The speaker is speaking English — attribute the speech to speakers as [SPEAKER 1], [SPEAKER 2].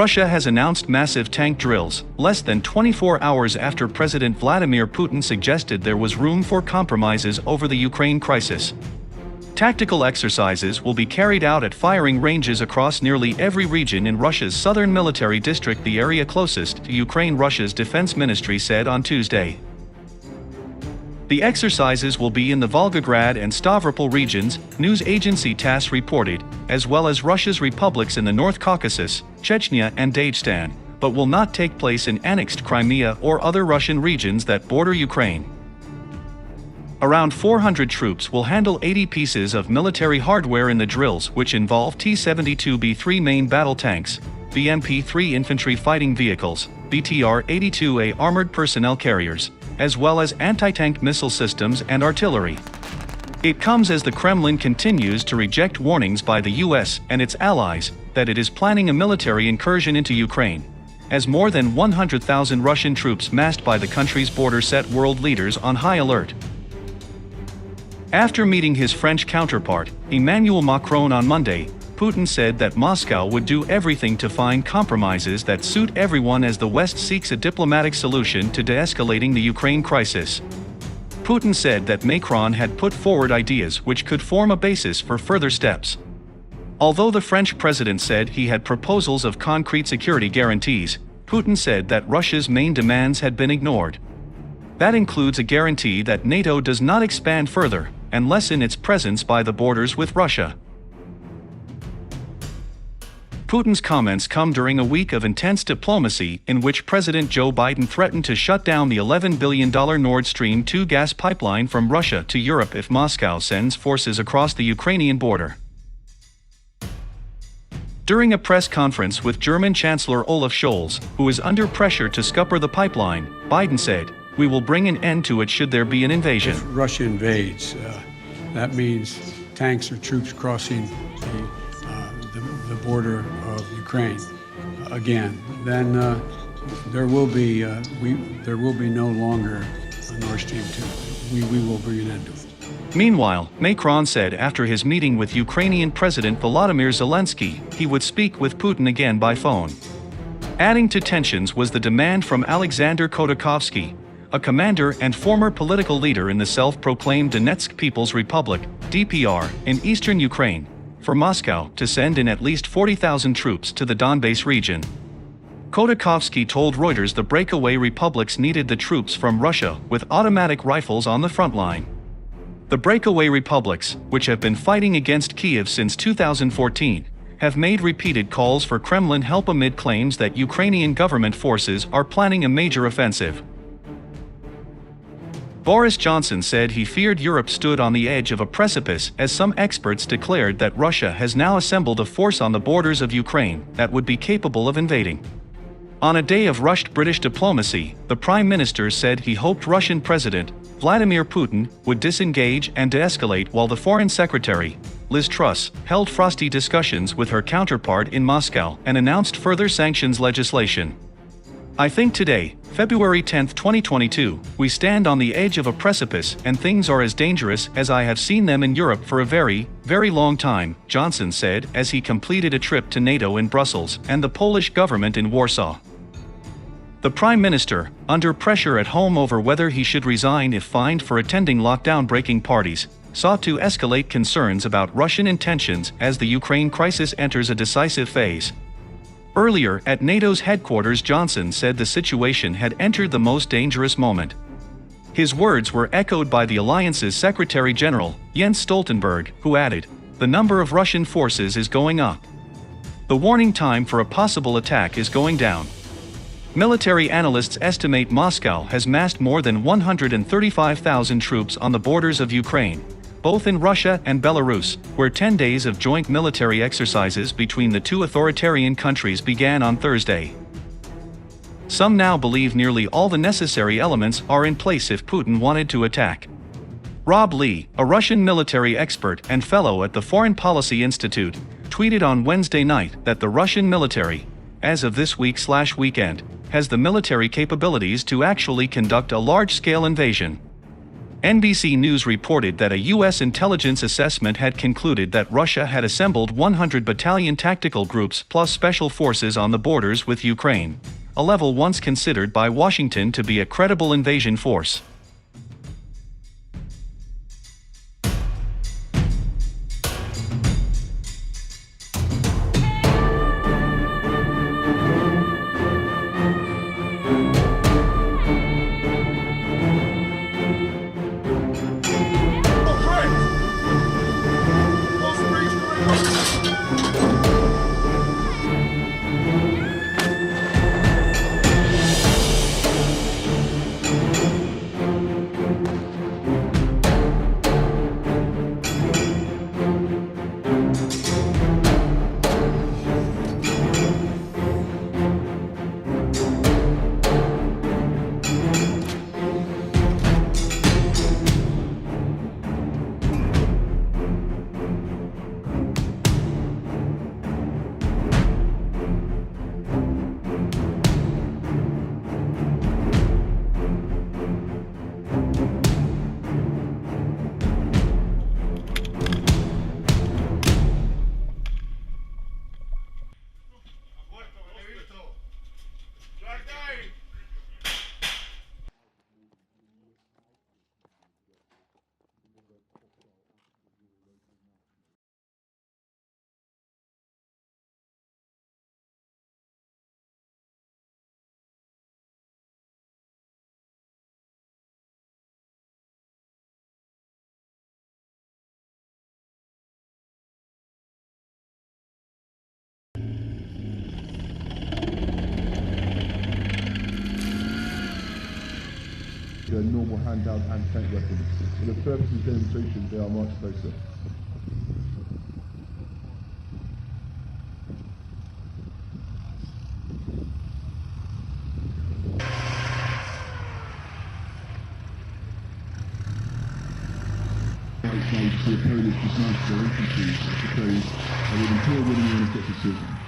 [SPEAKER 1] Russia has announced massive tank drills, less than 24 hours after President Vladimir Putin suggested there was room for compromises over the Ukraine crisis. Tactical exercises will be carried out at firing ranges across nearly every region in Russia's southern military district, the area closest to Ukraine, Russia's defense ministry said on Tuesday. The exercises will be in the Volgograd and Stavropol regions, news agency TASS reported, as well as Russia's republics in the North Caucasus, Chechnya and Dagestan, but will not take place in annexed Crimea or other Russian regions that border Ukraine. Around 400 troops will handle 80 pieces of military hardware in the drills, which involve T-72B3 main battle tanks, BMP-3 infantry fighting vehicles, BTR-82A armored personnel carriers, as well as anti-tank missile systems and artillery. It comes as the Kremlin continues to reject warnings by the US and its allies that it is planning a military incursion into Ukraine, as more than 100,000 Russian troops massed by the country's border set world leaders on high alert. After meeting his French counterpart, Emmanuel Macron, on Monday, Putin said that Moscow would do everything to find compromises that suit everyone as the West seeks a diplomatic solution to de-escalating the Ukraine crisis. Putin said that Macron had put forward ideas which could form a basis for further steps. Although the French president said he had proposals of concrete security guarantees, Putin said that Russia's main demands had been ignored. That includes a guarantee that NATO does not expand further and lessen its presence by the borders with Russia. Putin's comments come during a week of intense diplomacy in which President Joe Biden threatened to shut down the $11 billion Nord Stream 2 gas pipeline from Russia to Europe if Moscow sends forces across the Ukrainian border. During a press conference with German Chancellor Olaf Scholz, who is under pressure to scupper the pipeline, Biden said, "We will bring an end to it should there be an invasion."
[SPEAKER 2] If Russia invades, that means tanks or troops crossing the border of Ukraine again. Then there will be no longer a Nord Stream 2. We will bring an end to it.
[SPEAKER 1] Meanwhile, Macron said after his meeting with Ukrainian President Volodymyr Zelensky, he would speak with Putin again by phone. Adding to tensions was the demand from Alexander Khodorkovsky, a commander and former political leader in the self-proclaimed Donetsk People's Republic, DPR, in eastern Ukraine, for Moscow to send in at least 40,000 troops to the Donbass region. Khodorkovsky told Reuters the breakaway republics needed the troops from Russia with automatic rifles on the front line. The breakaway republics, which have been fighting against Kyiv since 2014, have made repeated calls for Kremlin help amid claims that Ukrainian government forces are planning a major offensive. Boris Johnson said he feared Europe stood on the edge of a precipice as some experts declared that Russia has now assembled a force on the borders of Ukraine that would be capable of invading. On a day of rushed British diplomacy, the Prime Minister said he hoped Russian President Vladimir Putin would disengage and de-escalate, while the Foreign Secretary, Liz Truss, held frosty discussions with her counterpart in Moscow and announced further sanctions legislation. "I think today, February 10, 2022, we stand on the edge of a precipice and things are as dangerous as I have seen them in Europe for a very, very long time," Johnson said as he completed a trip to NATO in Brussels and the Polish government in Warsaw. The Prime Minister, under pressure at home over whether he should resign if fined for attending lockdown-breaking parties, sought to escalate concerns about Russian intentions as the Ukraine crisis enters a decisive phase. Earlier, at NATO's headquarters, Johnson said the situation had entered the most dangerous moment. His words were echoed by the alliance's Secretary General, Jens Stoltenberg, who added, "The number of Russian forces is going up. The warning time for a possible attack is going down." Military analysts estimate Moscow has massed more than 135,000 troops on the borders of Ukraine, both in Russia and Belarus, where 10 days of joint military exercises between the two authoritarian countries began on Thursday. Some now believe nearly all the necessary elements are in place if Putin wanted to attack. Rob Lee, a Russian military expert and fellow at the Foreign Policy Institute, tweeted on Wednesday night that the Russian military, as of this week/weekend, has the military capabilities to actually conduct a large-scale invasion. NBC News reported that a U.S. intelligence assessment had concluded that Russia had assembled 100 battalion tactical groups plus special forces on the borders with Ukraine, a level once considered by Washington to be a credible invasion force.
[SPEAKER 3] Normal handheld and tank weapons. For the purpose of demonstration, they are much closer. Outside, so Polish dismantled their infantry, I suppose, I would implore whether you want to get a decision.